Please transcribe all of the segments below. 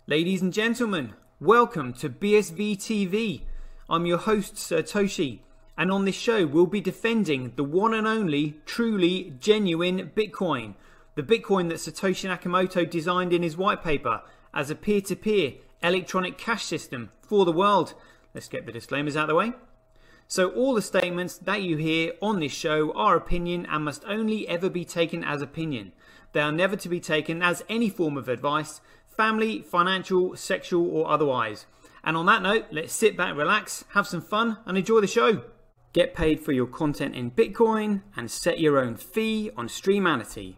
Ladies and gentlemen, welcome to BSV TV. I'm your host Satoshi, and on this show we'll be defending the one and only, truly genuine Bitcoin. The Bitcoin that Satoshi Nakamoto designed in his white paper as a peer-to-peer electronic cash system for the world. Let's get the disclaimers out of the way. So all the statements that you hear on this show are opinion and must only ever be taken as opinion. They are never to be taken as any form of advice, family, financial, sexual or otherwise. And on that note, let's sit back, relax, have some fun and enjoy the show. Get paid for your content in Bitcoin and set your own fee on Streamanity.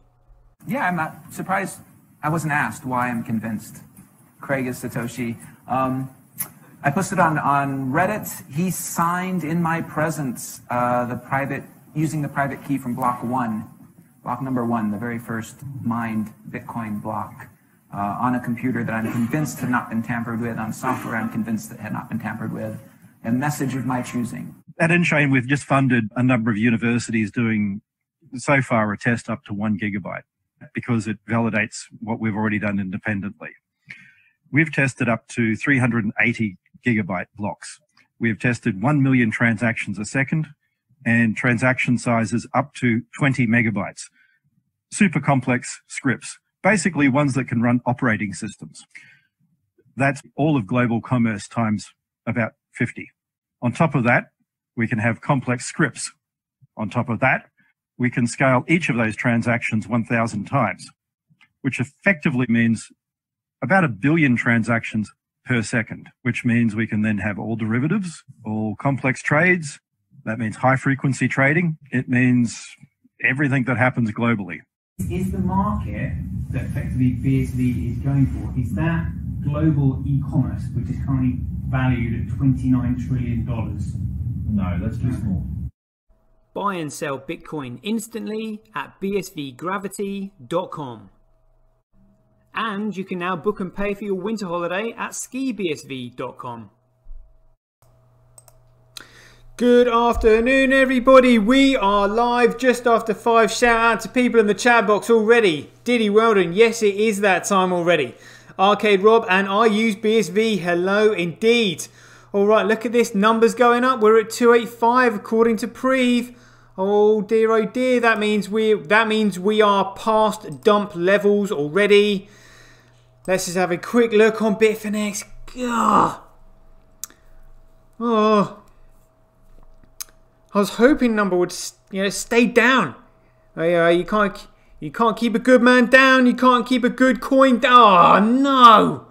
Yeah, I'm not surprised I wasn't asked why I'm convinced Craig is Satoshi. I posted on Reddit. He signed in my presence using the private key from block number one, the very first mined Bitcoin block. On a computer that I'm convinced had not been tampered with, on software I'm convinced that had not been tampered with, a message of my choosing. At Enchain, we've just funded a number of universities doing, so far, a test up to 1 gigabyte because it validates what we've already done independently. We've tested up to 380 gigabyte blocks. We've tested 1 million transactions a second and transaction sizes up to 20 megabytes. Super complex scripts. Basically ones that can run operating systems. That's all of global commerce times about 50. On top of that, we can have complex scripts. On top of that, we can scale each of those transactions 1,000 times, which effectively means about 1 billion transactions per second, which means we can then have all derivatives, all complex trades. That means high frequency trading. It means everything that happens globally. Is the market that effectively BSV is going for, is that global e-commerce, which is currently valued at $29 trillion? No, that's too small. Buy and sell Bitcoin instantly at bsvgravity.com. And you can now book and pay for your winter holiday at skibsv.com. Good afternoon everybody, we are live just after 5. Shout out to people in the chat box already. Diddy Weldon, yes it is that time already. Arcade Rob, and I use BSV, hello indeed. Alright, look at this, numbers going up, we're at 285 according to Prev. Oh dear, that means we are past dump levels already. Let's just have a quick look on Bitfinex. Gah. Oh. I was hoping number would, stay down. You can't keep a good man down. You can't keep a good coin down. Oh no!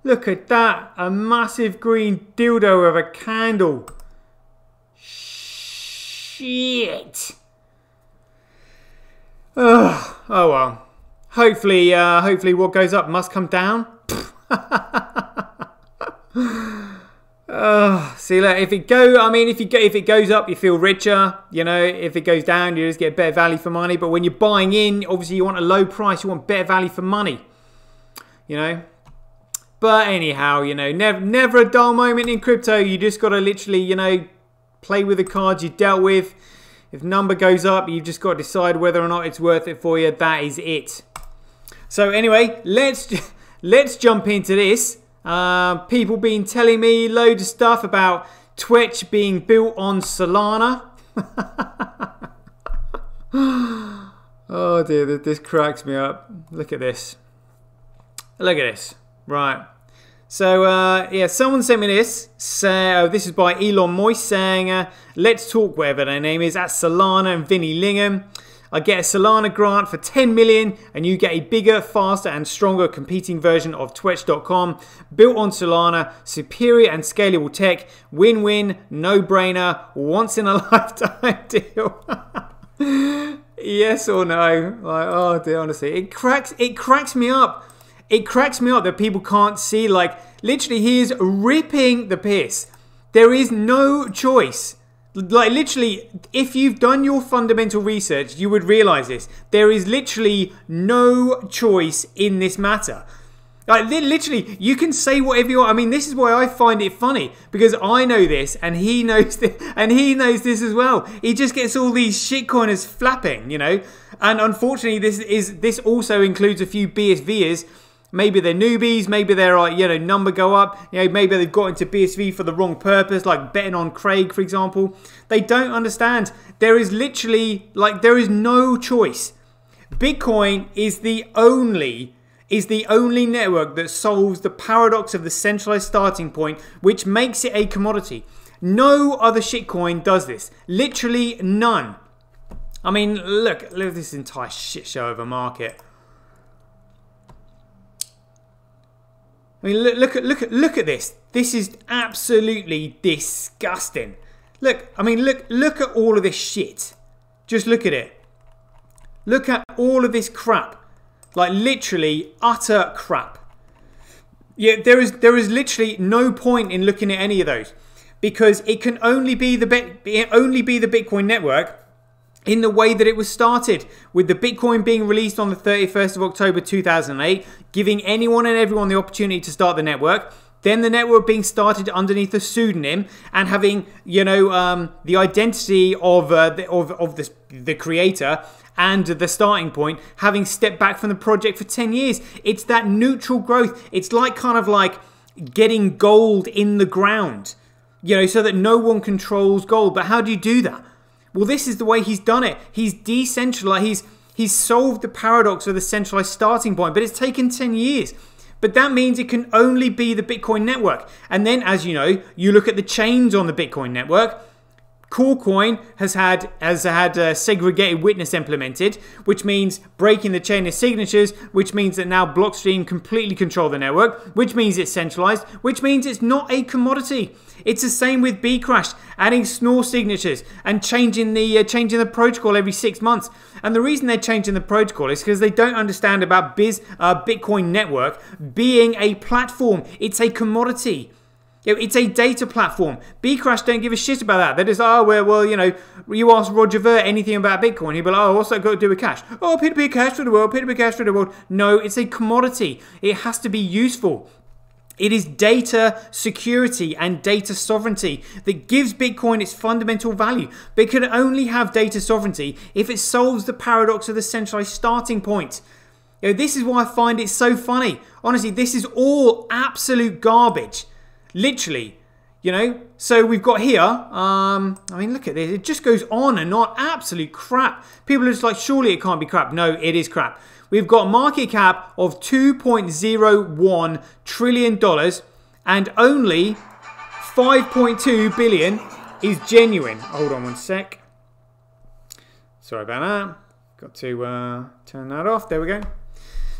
Look at that, a massive green dildo of a candle. Shit. Oh well. Hopefully what goes up must come down. See, look, if it goes up, you feel richer. If it goes down, you just get better value for money. But when you're buying in, obviously you want a low price, you want better value for money. But anyhow, never a dull moment in crypto. You just got to literally, play with the cards you dealt with. If number goes up, you've just got to decide whether or not it's worth it for you. That is it. So anyway, let's jump into this. People been telling me loads of stuff about Twitch being built on Solana. Oh dear, this cracks me up. Look at this. Look at this. Right. So, yeah, someone sent me this. So, this is by Elon Moist saying, let's talk, whatever their name is, at Solana and Vinny Lingham. I get a Solana grant for 10 million and you get a bigger, faster and stronger competing version of Twitch.com built on Solana, superior and scalable tech, win-win, no-brainer, once in a lifetime deal. Yes or no? Like, oh dear, honestly, it cracks me up. It cracks me up that people can't see, like, literally he is ripping the piss. There is no choice. Like, literally, if you've done your fundamental research, you would realize this. There is literally no choice in this matter. Like, literally, you can say whatever you want. I mean, this is why I find it funny, because I know this, and he knows this, and he knows this as well. He just gets all these shitcoiners flapping, And unfortunately, this also includes a few BSVers Maybe they're newbies, maybe they're like, you know, number go up, you know, maybe they've got into BSV for the wrong purpose, like betting on Craig, for example. They don't understand. There is literally, like, there is no choice. Bitcoin is the only network that solves the paradox of the centralized starting point, which makes it a commodity. No other shitcoin does this. Literally none. I mean, look at this entire shit show of a market. I mean, look at this. This is absolutely disgusting. Look at all of this shit. Just look at it. Look at all of this crap. Like, literally utter crap. Yeah, there is literally no point in looking at any of those, because it can only be the Bitcoin network in the way that it was started, with the Bitcoin being released on the 31st of October 2008, giving anyone and everyone the opportunity to start the network. Then the network being started underneath a pseudonym and having, you know, the identity of the creator and the starting point having stepped back from the project for 10 years. It's that neutral growth. It's like kind of like getting gold in the ground, you know, so that no one controls gold. But how do you do that? Well, this is the way he's done it. He's decentralized. He's solved the paradox of the centralized starting point, but it's taken 10 years. But that means it can only be the Bitcoin network. And then, as you know, you look at the chains on the Bitcoin network. Coolcoin has had segregated witness implemented, which means breaking the chain of signatures, which means that now Blockstream completely control the network, which means it's centralized, which means it's not a commodity. It's the same with Bcrash, adding snore signatures and changing the protocol every 6 months. And the reason they're changing the protocol is because they don't understand about Bitcoin network being a platform. It's a commodity. It's a data platform. Bcrash don't give a shit about that. They're just, oh, well, you know, you ask Roger Ver anything about Bitcoin, he'll be like, oh, what's that got to do with cash? Oh, peer-to-peer cash for the world, peer-to-peer cash for the world. No, it's a commodity. It has to be useful. It is data security and data sovereignty that gives Bitcoin its fundamental value. But it can only have data sovereignty if it solves the paradox of the centralized starting point. You know, this is why I find it so funny. Honestly, this is all absolute garbage. Literally, you know. So we've got here, I mean, look at this. It just goes on and on. Absolute crap. People are just like, surely it can't be crap. No, it is crap. We've got a market cap of $2.01 trillion and only 5.2 billion is genuine. Hold on one sec. Sorry about that. Got to turn that off. There we go.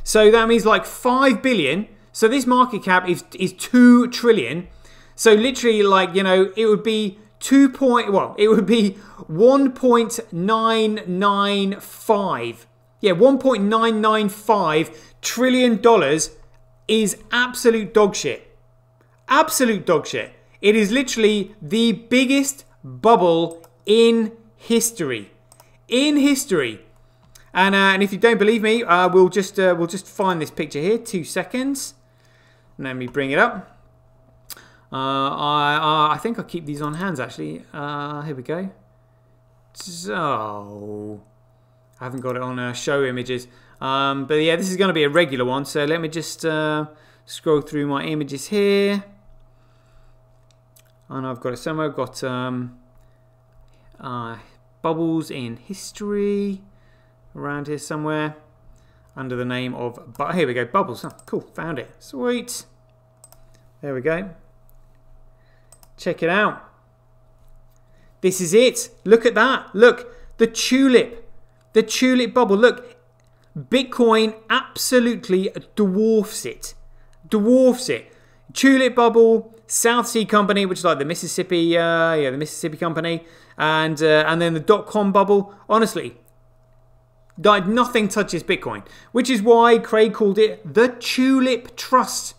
So that means like 5 billion. So this market cap is 2 trillion. So literally, like, you know, it would be 1.995. Yeah, $1.995 trillion is absolute dog shit. Absolute dog shit. It is literally the biggest bubble in history. In history. And if you don't believe me, we'll just find this picture here. 2 seconds. Let me bring it up. I think I'll keep these on hands actually. Here we go. So I haven't got it on show images. But yeah, this is going to be a regular one. So let me just scroll through my images here. And I've got it somewhere. I've got bubbles in history around here somewhere under the name of, here we go, bubbles. Oh, cool, found it. Sweet. There we go. Check it out. This is it. Look at that. Look, the tulip bubble. Look, Bitcoin absolutely dwarfs it. Dwarfs it. Tulip bubble, South Sea Company, which is like the Mississippi, the Mississippi Company, and then the .com bubble. Honestly, like nothing touches Bitcoin, which is why Craig called it the Tulip Trust,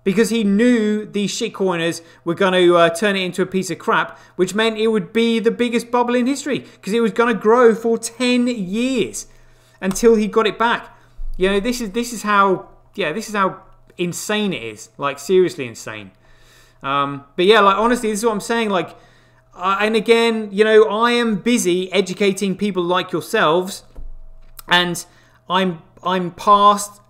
because he knew these shitcoiners were going to turn it into a piece of crap, which meant it would be the biggest bubble in history, because it was going to grow for 10 years until he got it back. You know, this is how insane it is. Like, seriously insane. But yeah, like, honestly, this is what I'm saying. Like, and again, you know, I am busy educating people like yourselves, and I'm past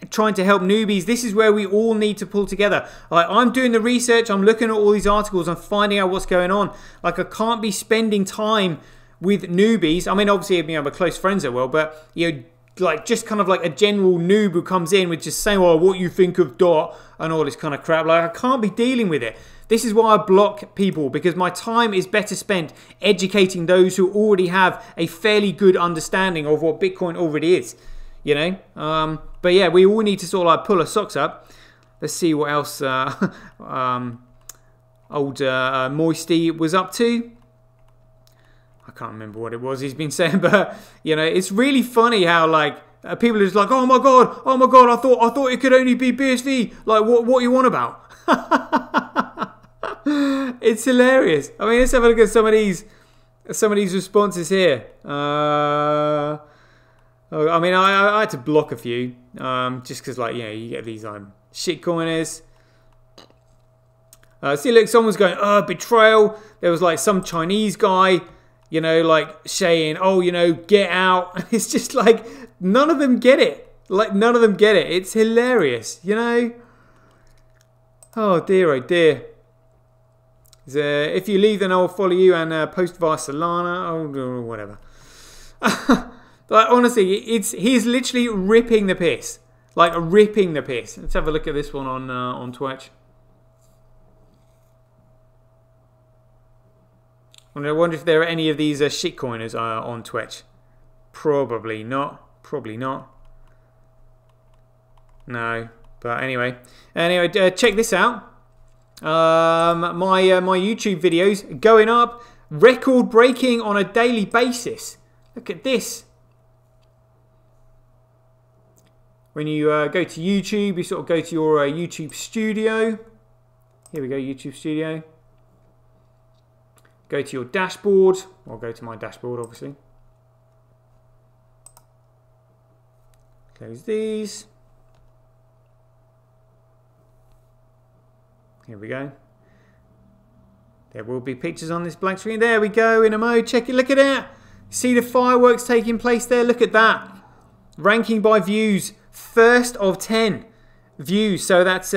trying to help newbies. This is where we all need to pull together. Like, I'm doing the research, I'm looking at all these articles, I'm finding out what's going on. Like, I can't be spending time with newbies. I mean, obviously, you know, my close friends are well, but, you know, like, just kind of like a general noob who comes in with just saying, oh, what you think of dot and all this kind of crap. Like, I can't be dealing with it. This is why I block people, because my time is better spent educating those who already have a fairly good understanding of what Bitcoin already is, you know. But yeah, we all need to sort of like pull our socks up. Let's see what else old Moisty was up to. I can't remember what it was he's been saying, but you know, it's really funny how like people are just like, oh my god, I thought it could only be BSV. Like, what you want about? It's hilarious. I mean, let's have a look at some of these responses here. I mean, I had to block a few just because, like, you know, you get these shitcoiners. See, look, someone's going, betrayal. There was like some Chinese guy, you know, like saying, oh, you know, get out. It's just like none of them get it. Like, none of them get it. It's hilarious, you know. Oh dear, oh dear. If you leave, then I'll follow you and post via Solana or whatever. Like, honestly, he's literally ripping the piss. Like, ripping the piss. Let's have a look at this one on Twitch. I wonder if there are any of these shitcoiners on Twitch. Probably not. Probably not. No. But anyway, check this out. My YouTube videos going up, record breaking on a daily basis. Look at this. When you go to YouTube, you sort of go to your YouTube studio. Here we go, YouTube studio. Go to your dashboard. I'll go to my dashboard, obviously. Close these. Here we go. There will be pictures on this blank screen. There we go, in a mode. Check it, look at it. See the fireworks taking place there? Look at that. Ranking by views. First of 10 views. So that's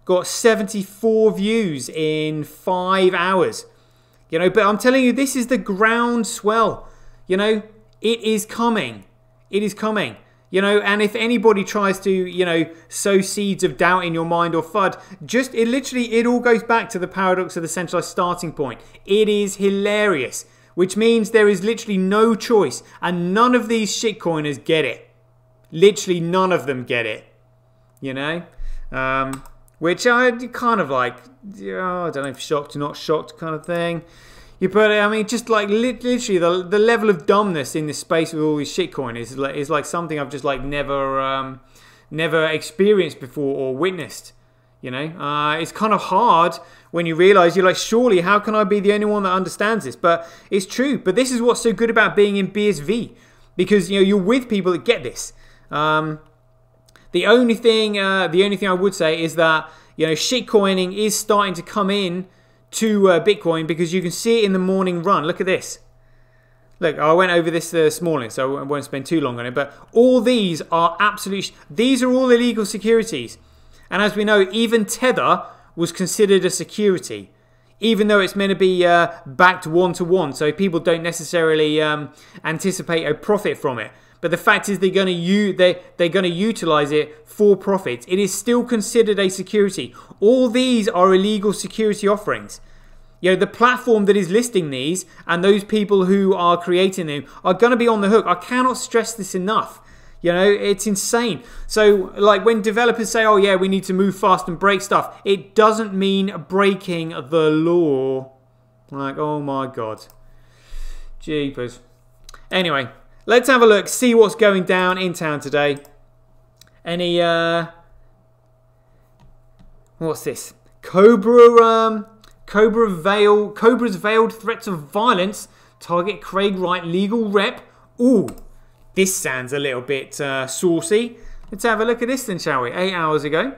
got 74 views in 5 hours. You know, but I'm telling you, this is the groundswell. You know, it is coming. It is coming. You know, and if anybody tries to, you know, sow seeds of doubt in your mind or FUD, it all goes back to the paradox of the centralized starting point. It is hilarious, which means there is literally no choice, and none of these shitcoiners get it. Literally none of them get it. You know? Which I kind of like, I don't know if shocked or not shocked kind of thing. You put it, I mean, just like literally the level of dumbness in this space with all these shitcoins is like something I've just like never experienced before or witnessed. You know, it's kind of hard when you realize you're like, surely how can I be the only one that understands this? But it's true. But this is what's so good about being in BSV, because you know you're with people that get this. The only thing I would say is that, you know, shitcoining is starting to come in to Bitcoin, because you can see it in the morning run. Look at this. Look, I went over this morning, so I won't spend too long on it. But all these are these are all illegal securities. And as we know, even Tether was considered a security, even though it's meant to be backed one-to-one, so people don't necessarily anticipate a profit from it. But the fact is they're going to utilize it for profits. It is still considered a security. All these are illegal security offerings. You know, the platform that is listing these and those people who are creating them are going to be on the hook. I cannot stress this enough. You know, it's insane. So, like, when developers say, oh yeah, we need to move fast and break stuff, it doesn't mean breaking the law. Like, oh my God. Jeepers. Anyway. Let's have a look, see what's going down in town today. Any, what's this? Cobra's veiled threats of violence target Craig Wright legal rep. Ooh, this sounds a little bit saucy. Let's have a look at this then, shall we? 8 hours ago.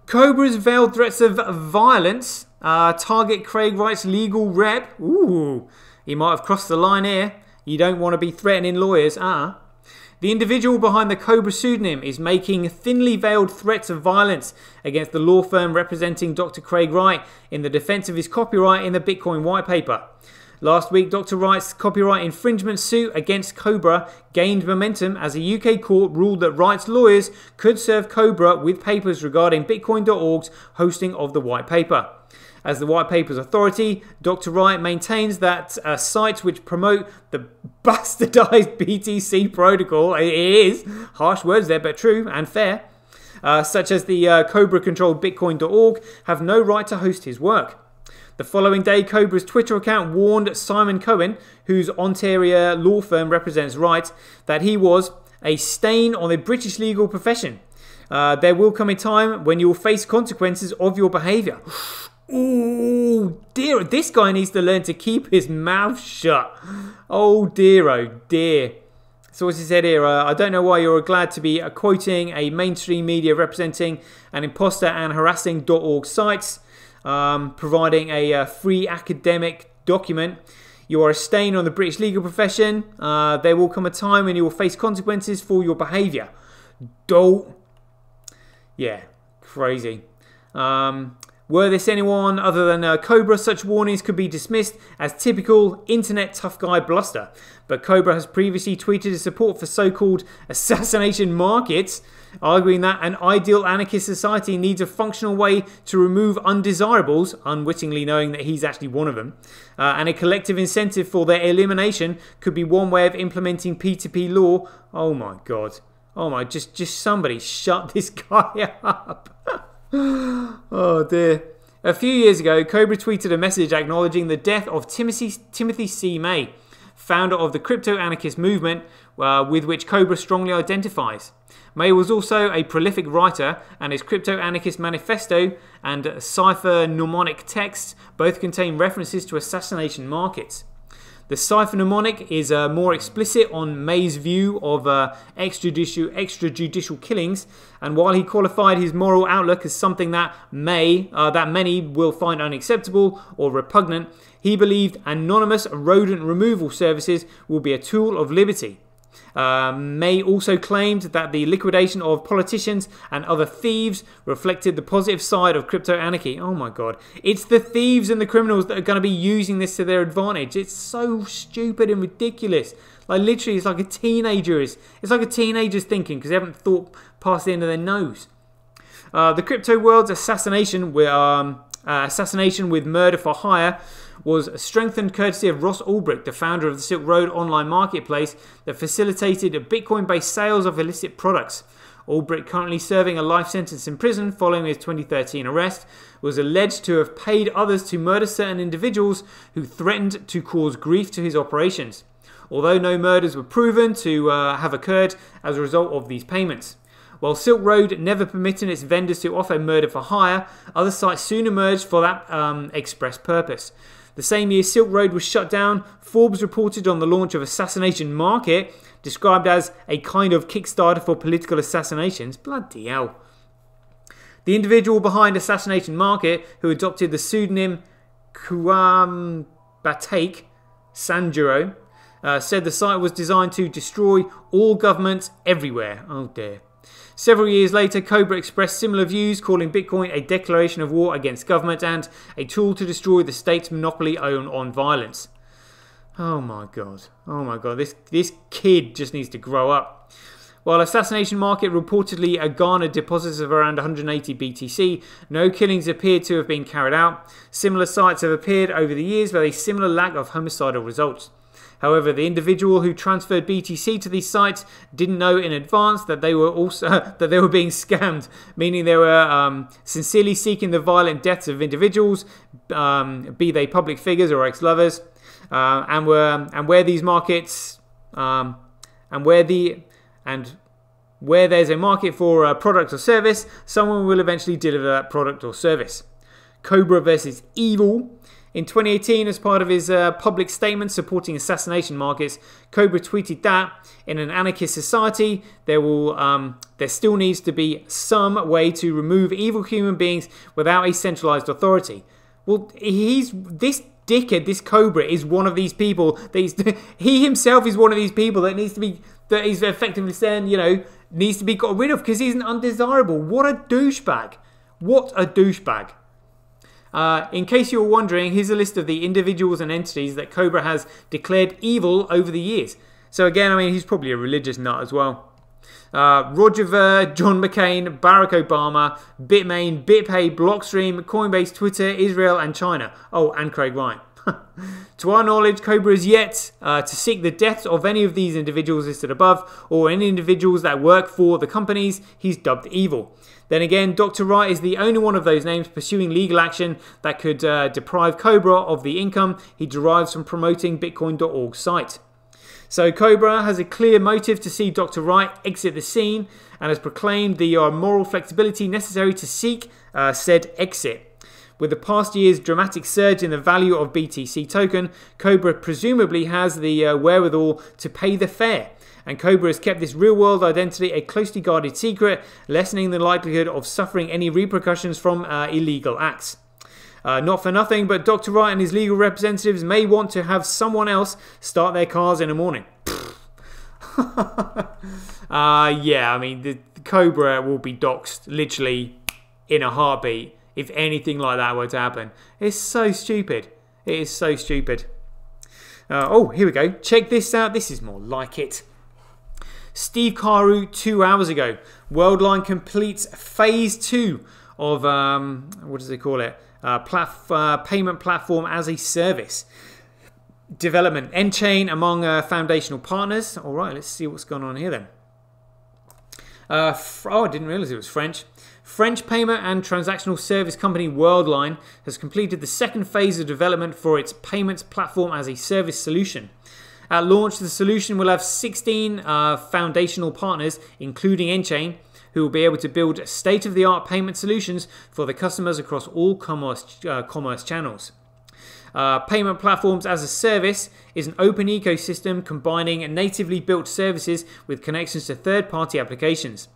Cobra's veiled threats of violence target Craig Wright's legal rep. Ooh, he might have crossed the line here. You don't want to be threatening lawyers, The individual behind the Cobra pseudonym is making thinly veiled threats of violence against the law firm representing Dr. Craig Wright in the defense of his copyright in the Bitcoin white paper. Last week, Dr. Wright's copyright infringement suit against Cobra gained momentum as a UK court ruled that Wright's lawyers could serve Cobra with papers regarding Bitcoin.org's hosting of the white paper. As the white paper's authority, Dr. Wright maintains that sites which promote the bastardized BTC protocol, it is, harsh words there but true and fair, such as the Cobra-controlled Bitcoin.org, have no right to host his work. The following day, Cobra's Twitter account warned Simon Cohen, whose Ontario law firm represents Wright, that he was a stain on the British legal profession. There will come a time when you will face consequences of your behaviour. Oh dear, this guy needs to learn to keep his mouth shut. Oh dear. So what's he said here? I don't know why you're glad to be quoting a mainstream media representing an imposter and harassing .org sites, providing a free academic document. You are a stain on the British legal profession. There will come a time when you will face consequences for your behaviour. Don't. Yeah, crazy. Were this anyone other than Cobra, such warnings could be dismissed as typical internet tough guy bluster. But Cobra has previously tweeted his support for so-called assassination markets, arguing that an ideal anarchist society needs a functional way to remove undesirables, unwittingly knowing that he's actually one of them, and a collective incentive for their elimination could be one way of implementing P2P law. Oh my god. Oh my, just somebody shut this guy up. Oh dear. A few years ago, Cobra tweeted a message acknowledging the death of Timothy C. May, founder of the crypto-anarchist movement with which Cobra strongly identifies. May was also a prolific writer, and his crypto-anarchist manifesto and cipher mnemonic texts both contain references to assassination markets. The cipher mnemonic is more explicit on May's view of extrajudicial killings, and while he qualified his moral outlook as something that many will find unacceptable or repugnant, he believed anonymous rodent removal services will be a tool of liberty. May also claimed that the liquidation of politicians and other thieves reflected the positive side of crypto anarchy. Oh my god. It's the thieves and the criminals that are going to be using this to their advantage. It's so stupid and ridiculous. Like literally, it's like a teenager's thinking because they haven't thought past the end of their nose. The crypto world's assassination with murder for hire was strengthened courtesy of Ross Ulbricht, the founder of the Silk Road online marketplace that facilitated Bitcoin-based sales of illicit products. Ulbricht, currently serving a life sentence in prison following his 2013 arrest, was alleged to have paid others to murder certain individuals who threatened to cause grief to his operations, although no murders were proven to have occurred as a result of these payments. While Silk Road never permitted its vendors to offer murder for hire, other sites soon emerged for that express purpose. The same year Silk Road was shut down, Forbes reported on the launch of Assassination Market, described as a kind of Kickstarter for political assassinations. Bloody hell. The individual behind Assassination Market, who adopted the pseudonym Kuam Batek Sanjuro, said the site was designed to destroy all governments everywhere. Oh dear. Several years later, Cobra expressed similar views, calling Bitcoin a declaration of war against government and a tool to destroy the state's monopoly on violence. Oh my god. Oh my god. This kid just needs to grow up. While Assassination Market reportedly garnered deposits of around 180 BTC, no killings appeared to have been carried out. Similar sites have appeared over the years with a similar lack of homicidal results. However, the individual who transferred BTC to these sites didn't know in advance that they were being scammed, meaning they were sincerely seeking the violent deaths of individuals, be they public figures or ex-lovers, and where these markets where there's a market for a product or service, someone will eventually deliver that product or service. Cobra versus Evil. In 2018, as part of his public statement supporting assassination markets, Cobra tweeted that in an anarchist society, there still needs to be some way to remove evil human beings without a centralized authority. Well, this dickhead, this Cobra, is one of these people. That he himself is one of these people that needs to be, that he's effectively saying, you know, needs to be got rid of because he's an undesirable. What a douchebag. What a douchebag. In case you were wondering, here's a list of the individuals and entities that Cobra has declared evil over the years. So again, I mean, he's probably a religious nut as well. Roger Ver, John McCain, Barack Obama, Bitmain, BitPay, Blockstream, Coinbase, Twitter, Israel and China. Oh, and Craig Wright. To our knowledge, Cobra is yet to seek the deaths of any of these individuals listed above, or any individuals that work for the companies he's dubbed evil. Then again, Dr. Wright is the only one of those names pursuing legal action that could deprive Cobra of the income he derives from promoting Bitcoin.org's site. So Cobra has a clear motive to see Dr. Wright exit the scene and has proclaimed the moral flexibility necessary to seek said exit. With the past year's dramatic surge in the value of BTC token, Cobra presumably has the wherewithal to pay the fare. And Cobra has kept this real-world identity a closely guarded secret, lessening the likelihood of suffering any repercussions from illegal acts. Not for nothing, but Dr. Wright and his legal representatives may want to have someone else start their cars in the morning. Yeah, I mean, the Cobra will be doxxed literally in a heartbeat if anything like that were to happen. It's so stupid. It is so stupid. Oh, here we go. Check this out. This is more like it. Steve Carew 2 hours ago. Worldline completes phase 2 of, what does they call it? Payment platform as a service. Development N-Chain among foundational partners. All right, let's see what's going on here then. Oh, I didn't realize it was French. French payment and transactional service company Worldline has completed the second phase of development for its payments platform as a service solution. At launch, the solution will have 16 foundational partners, including N-Chain, who will be able to build state-of-the-art payment solutions for the customers across all commerce channels. Payment platforms as a service is an open ecosystem combining natively built services with connections to third-party applications.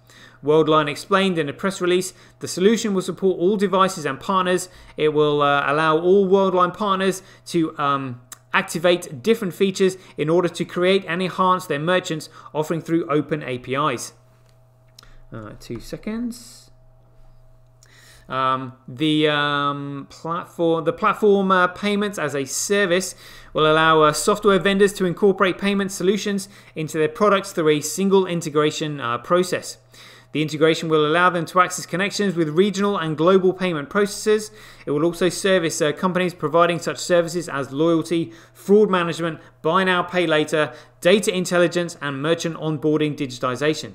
Worldline explained in a press release, the solution will support all devices and partners. It will allow all Worldline partners to activate different features in order to create and enhance their merchants offering through open APIs. 2 seconds. The platform payments as a service will allow software vendors to incorporate payment solutions into their products through a single integration process. The integration will allow them to access connections with regional and global payment processors. It will also service companies providing such services as loyalty, fraud management, buy now, pay later, data intelligence, and merchant onboarding digitization.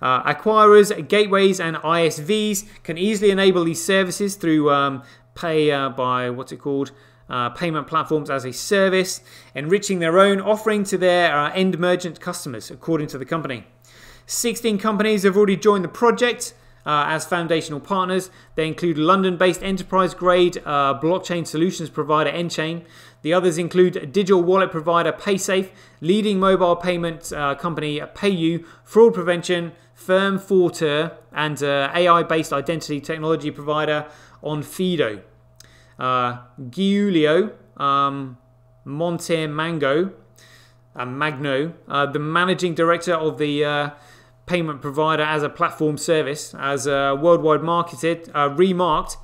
Acquirers, gateways, and ISVs can easily enable these services through payment platforms as a service, enriching their own offering to their end merchant customers, according to the company. 16 companies have already joined the project as foundational partners. They include London-based enterprise-grade blockchain solutions provider N-Chain. The others include digital wallet provider PaySafe, leading mobile payment company PayU, fraud prevention firm Forter, and AI-based identity technology provider Onfido. Giulio Montemango Magno, the managing director of the payment provider as a platform service, as worldwide marketed, remarked,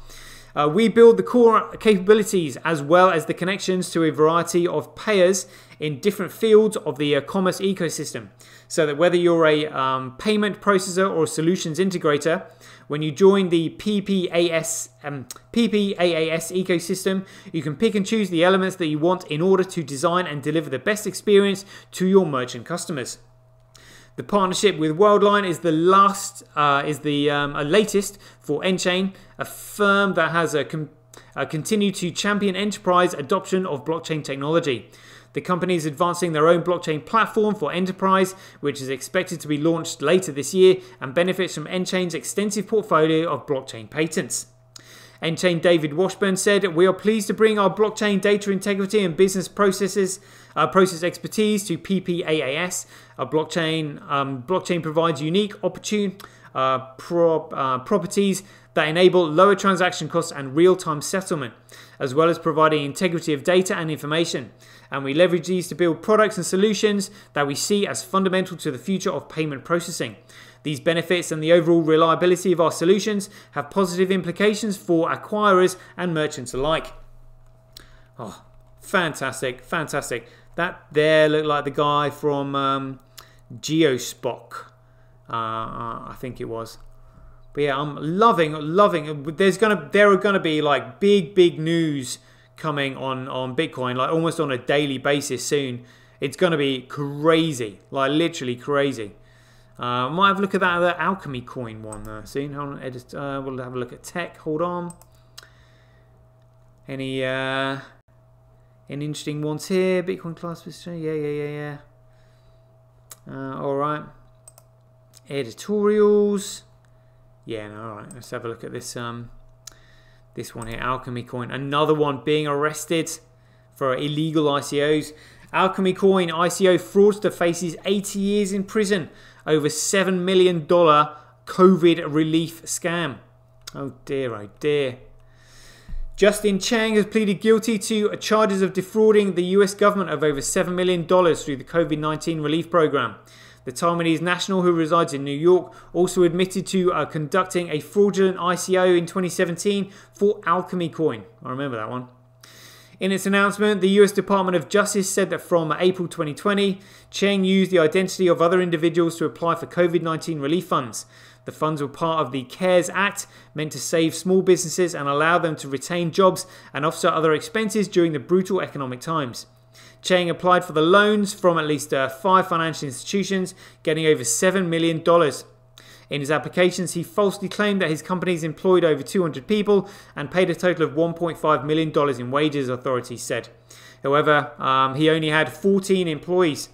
we build the core capabilities as well as the connections to a variety of payers in different fields of the commerce ecosystem, so that whether you're a payment processor or solutions integrator, when you join the PPAS ecosystem, you can pick and choose the elements that you want in order to design and deliver the best experience to your merchant customers. The partnership with Worldline is the latest for N-Chain, a firm that has continued to champion enterprise adoption of blockchain technology. The company is advancing their own blockchain platform for enterprise, which is expected to be launched later this year and benefits from N-Chain's extensive portfolio of blockchain patents. N-Chain David Washburn said, "We are pleased to bring our blockchain data integrity and business process expertise to PPAAS. Blockchain provides unique properties that enable lower transaction costs and real-time settlement, as well as providing integrity of data and information. And we leverage these to build products and solutions that we see as fundamental to the future of payment processing. These benefits and the overall reliability of our solutions have positive implications for acquirers and merchants alike. Oh, fantastic, fantastic. That there looked like the guy from Geospock, I think it was. But yeah, I'm loving. There are gonna be like big news coming on Bitcoin, like almost on a daily basis soon. It's gonna be crazy, like literally crazy. Might have a look at that other Alchemy coin one soon. Hold on, we'll have a look at tech. Hold on. Any interesting ones here? Bitcoin class, yeah. All right. Editorials. Yeah, no, all right. Let's have a look at this. This one here, Alchemy coin. Another one being arrested for illegal ICOs. Alchemy coin ICO fraudster faces 80 years in prison over $7 million COVID relief scam. Oh dear, oh dear. Justin Chang has pleaded guilty to charges of defrauding the US government of over $7 million through the COVID-19 relief program. The Taiwanese national, who resides in New York, also admitted to conducting a fraudulent ICO in 2017 for Alchemy coin. I remember that one. In its announcement, the US Department of Justice said that from April 2020, Cheng used the identity of other individuals to apply for COVID-19 relief funds. The funds were part of the CARES Act, meant to save small businesses and allow them to retain jobs and offset other expenses during the brutal economic times. Cheng applied for the loans from at least 5 financial institutions, getting over $7 million. In his applications, he falsely claimed that his companies employed over 200 people and paid a total of $1.5 million in wages, authorities said. However, he only had 14 employees.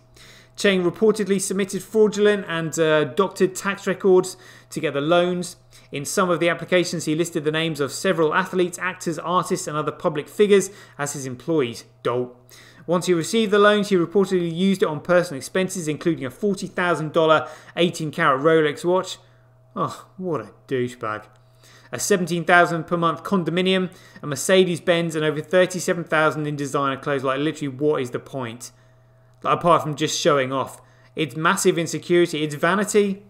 Cheng reportedly submitted fraudulent and doctored tax records to get the loans. In some of the applications, he listed the names of several athletes, actors, artists, and other public figures as his employees. Dope. Once he received the loans, he reportedly used it on personal expenses, including a $40,000 18-karat Rolex watch. Oh, what a douchebag. A $17,000 per month condominium, a Mercedes-Benz, and over $37,000 in designer clothes. Like, literally, what is the point? Like, apart from just showing off. It's massive insecurity. It's vanity.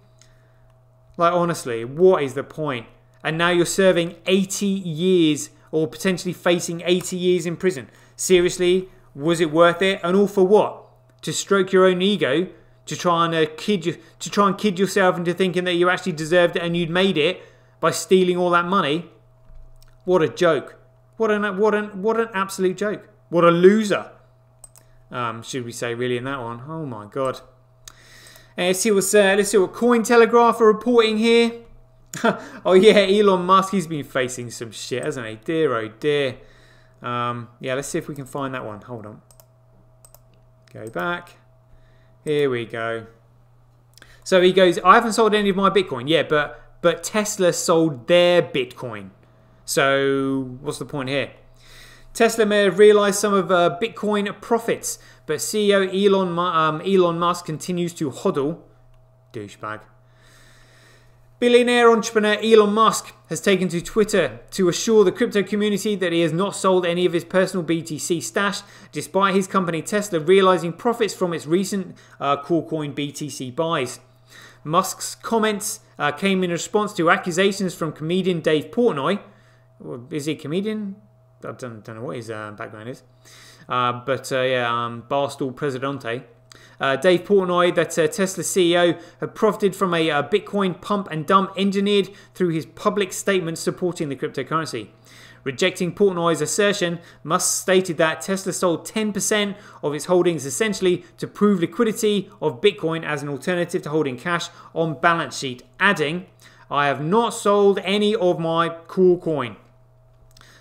Like, honestly, what is the point? And now you're serving 80 years or potentially facing 80 years in prison. Seriously? Was it worth it? And all for what? To stroke your own ego? To try and kid yourself into thinking that you actually deserved it and you'd made it by stealing all that money? What a joke! What an absolute joke! What a loser! Should we say really in that one? Oh my god! Let's see what Cointelegraph are reporting here. Oh yeah, Elon Musk. He's been facing some shit, hasn't he? Dear oh dear. Yeah, let's see if we can find that one. Hold on. Go back. Here we go. So he goes, I haven't sold any of my Bitcoin. Yeah, but Tesla sold their Bitcoin. So what's the point here? Tesla may have realized some of Bitcoin profits, but CEO Elon Musk continues to hodl. Douchebag. Billionaire entrepreneur Elon Musk has taken to Twitter to assure the crypto community that he has not sold any of his personal BTC stash, despite his company Tesla realizing profits from its recent Coolcoin BTC buys. Musk's comments came in response to accusations from comedian Dave Portnoy. Is he a comedian? I don't know what his background is. Barstool Presidente. Dave Portnoy, that Tesla CEO, had profited from a Bitcoin pump and dump engineered through his public statement supporting the cryptocurrency. Rejecting Portnoy's assertion, Musk stated that Tesla sold 10% of its holdings essentially to prove liquidity of Bitcoin as an alternative to holding cash on balance sheet, adding, I have not sold any of my Coolcoin.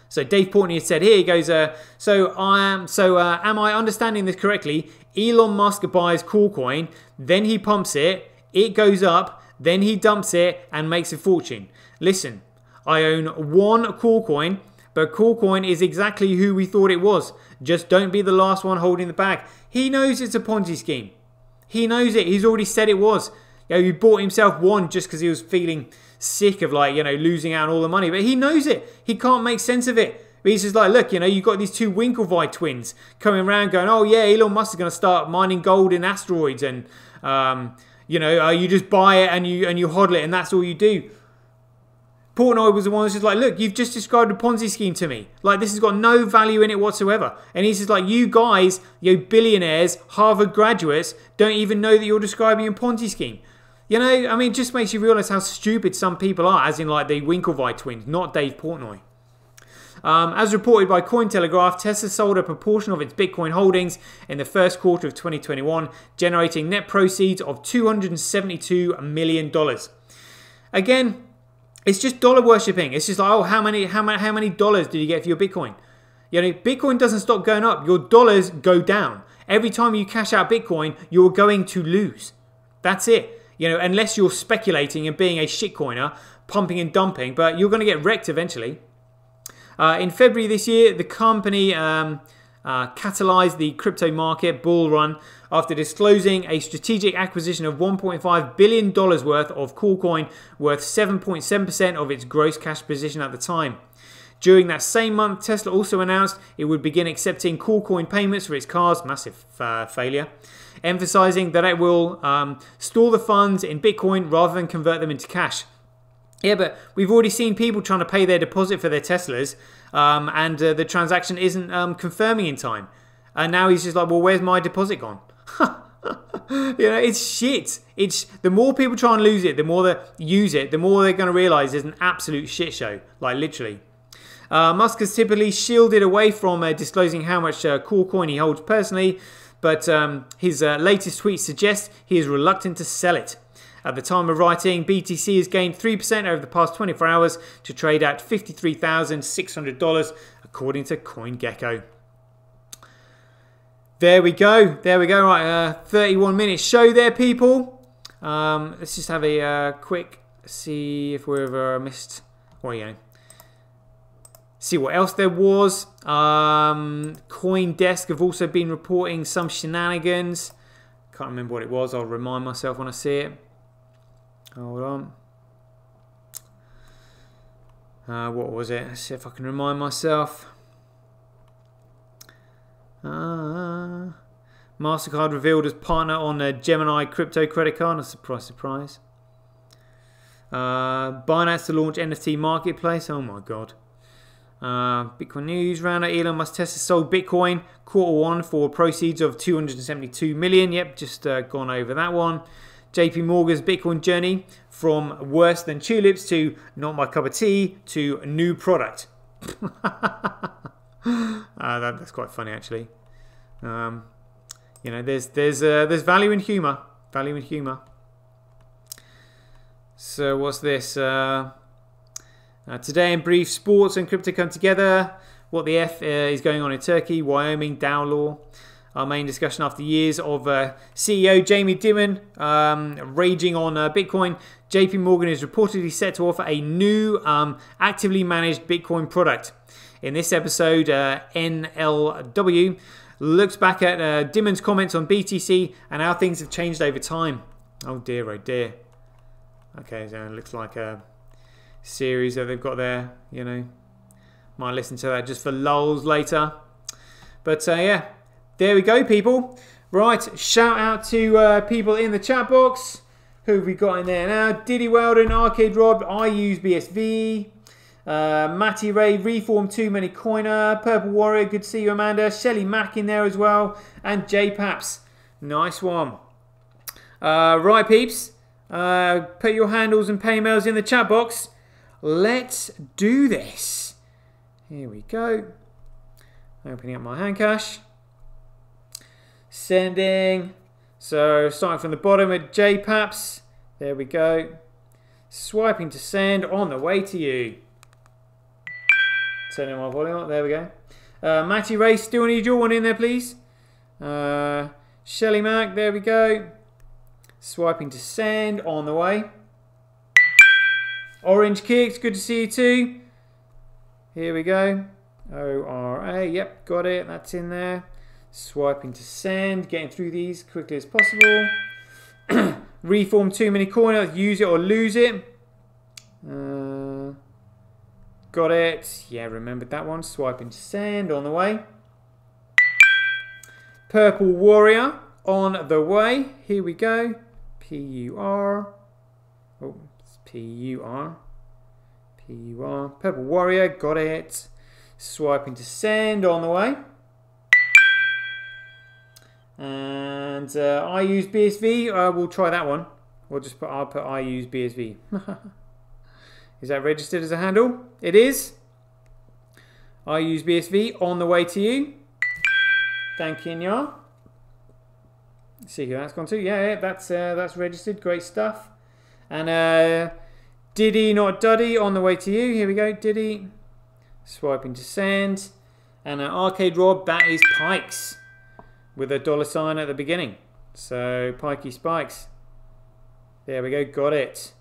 So Dave Portnoy said here, he goes, am I understanding this correctly? Elon Musk buys Coolcoin, then he pumps it, it goes up, then he dumps it and makes a fortune. Listen, I own one Coolcoin, but Coolcoin is exactly who we thought it was. Just don't be the last one holding the bag. He knows it's a Ponzi scheme. He knows it. He's already said it was. You know, he bought himself one just because he was feeling sick of, like, you know, losing out on all the money. But he knows it. He can't make sense of it. But he's just like, look, you know, you've got these two Winklevi twins coming around going, oh yeah, Elon Musk is going to start mining gold in asteroids, and you know, you just buy it and you hodl it, and that's all you do. Portnoy was the one that's just like, look, you've just described a Ponzi scheme to me. Like, this has got no value in it whatsoever. And he's just like, you guys, you billionaires, Harvard graduates, don't even know that you're describing a Ponzi scheme. You know, I mean, it just makes you realise how stupid some people are, as in like the Winklevi twins, not Dave Portnoy. As reported by Cointelegraph, Tesla sold a proportion of its Bitcoin holdings in the first quarter of 2021, generating net proceeds of $272 million. Again, it's just dollar worshipping. It's just like, oh, how many dollars did you get for your Bitcoin? You know, Bitcoin doesn't stop going up. Your dollars go down. Every time you cash out Bitcoin, you're going to lose. That's it. You know, unless you're speculating and being a shitcoiner, pumping and dumping, but you're going to get wrecked eventually. In February this year, the company catalyzed the crypto market bull run after disclosing a strategic acquisition of $1.5 billion worth of Coolcoin, worth 7.7% of its gross cash position at the time. During that same month, Tesla also announced it would begin accepting Coolcoin payments for its cars, massive failure, emphasizing that it will store the funds in Bitcoin rather than convert them into cash. Yeah, but we've already seen people trying to pay their deposit for their Teslas, and the transaction isn't confirming in time. And now he's just like, well, where's my deposit gone? You know, it's shit. It's the more people try and lose it, the more they use it, the more they're going to realise there's an absolute shit show. Like, literally. Musk has typically shielded away from disclosing how much Coolcoin he holds personally, but his latest tweet suggests he is reluctant to sell it. At the time of writing, BTC has gained 3% over the past 24 hours to trade at $53,600, according to CoinGecko. There we go. There we go. Right, 31-minute show there, people. Let's just have a quick see if we've missed. Well, you know, see what else there was. CoinDesk have also been reporting some shenanigans. Can't remember what it was. I'll remind myself when I see it. Hold on. What was it? Let's see if I can remind myself. MasterCard revealed as partner on a Gemini crypto credit card. A surprise, surprise. Binance to launch NFT marketplace. Oh my god. Bitcoin news rounder. Elon Musk Tesla sold Bitcoin Q1 for proceeds of $272 million. Yep, just gone over that one. JP Morgan's Bitcoin journey from worse than tulips to not my cup of tea to new product. That's quite funny, actually. You know, there's value in humour. Value in humour. So what's this? Today in brief, sports and crypto come together. What the F is going on in Turkey, Wyoming, Dow Law. Our main discussion after years of CEO Jamie Dimon raging on Bitcoin. JP Morgan is reportedly set to offer a new actively managed Bitcoin product. In this episode, NLW looks back at Dimon's comments on BTC and how things have changed over time. Oh dear, oh dear. Okay, so it looks like a series that they've got there, you know. Might listen to that just for lulz later. But yeah. There we go, people. Right, shout out to people in the chat box. Who have we got in there now? Diddy Weldon, Arcade Rob, I use BSV. Matty Ray, Reform Too Many Coiner, Purple Warrior, good to see you, Amanda. Shelly Mack in there as well. And J Paps. Nice one. Right, peeps. Put your handles and paymails in the chat box. Let's do this. Here we go. Opening up my hand cash. Sending. So starting from the bottom at JPaps. There we go. Swiping to send on the way to you. Turning my volume up. There we go. Matty Ray, still need your one in there, please. Shelly Mac. There we go. Swiping to send on the way. Orange Kicks. Good to see you too. Here we go. ORA. Yep, got it. That's in there. Swiping to send, getting through these quickly as possible. Reform too many coin, use it or lose it. Got it. Yeah, remembered that one. Swiping to send on the way. Purple Warrior on the way. Here we go. P-U-R. Oh, it's P-U-R. P-U-R. Purple Warrior. Got it. Swiping to send on the way. And I use BSV. We'll try that one. I'll put I use BSV. Is that registered as a handle? It is. I use BSV on the way to you. Thank you, Nya. See who that's gone to. Yeah, that's registered. Great stuff. And Diddy, not Duddy, on the way to you. Here we go, Diddy. Swiping to send. And Arcade Rob, that is Pikes with a $sign at the beginning. So Pikey Spikes. There we go, got it.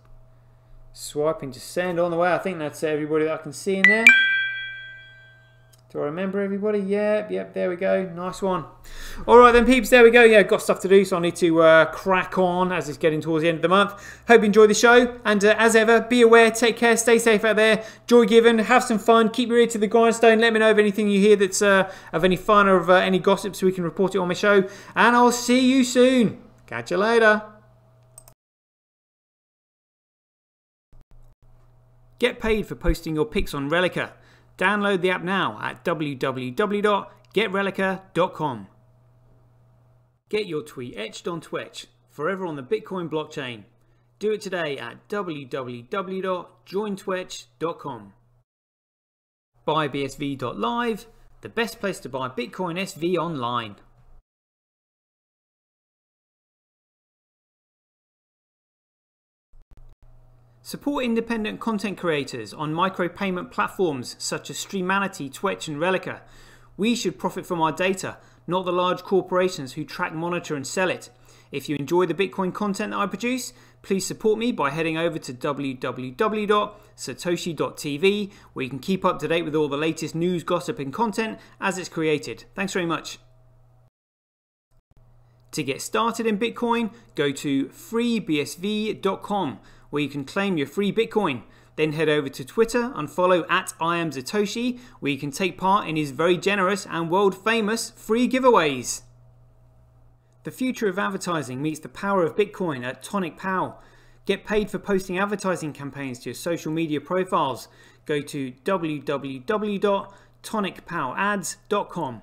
Swiping to send on the way. I think that's everybody that I can see in there. Do I remember everybody? Yep, there we go. Nice one. Alright then peeps, there we go. Yeah, got stuff to do, so I need to crack on as it's getting towards the end of the month. Hope you enjoyed the show, and as ever, be aware, take care, stay safe out there, joy given, have some fun, keep your ear to the grindstone, let me know of anything you hear that's of any fun or of any gossip so we can report it on my show, and I'll see you soon. Catch you later. Get paid for posting your pics on Relica. Download the app now at www.getrelica.com. Get your tweet etched on Twitch, forever on the Bitcoin blockchain. Do it today at www.jointwitch.com. BuyBSV.live, the best place to buy Bitcoin SV online. Support independent content creators on micropayment platforms such as Streamanity, Twitch and Relica. We should profit from our data, not the large corporations who track, monitor and sell it. If you enjoy the Bitcoin content that I produce, please support me by heading over to www.satoshi.tv, where you can keep up to date with all the latest news, gossip and content as it's created. Thanks very much. To get started in Bitcoin, go to freebsv.com, where you can claim your free Bitcoin. Then head over to Twitter and follow @IamSatoshi, where you can take part in his very generous and world famous free giveaways. The future of advertising meets the power of Bitcoin at Tonic Pow. Get paid for posting advertising campaigns to your social media profiles. Go to www.tonicpowads.com.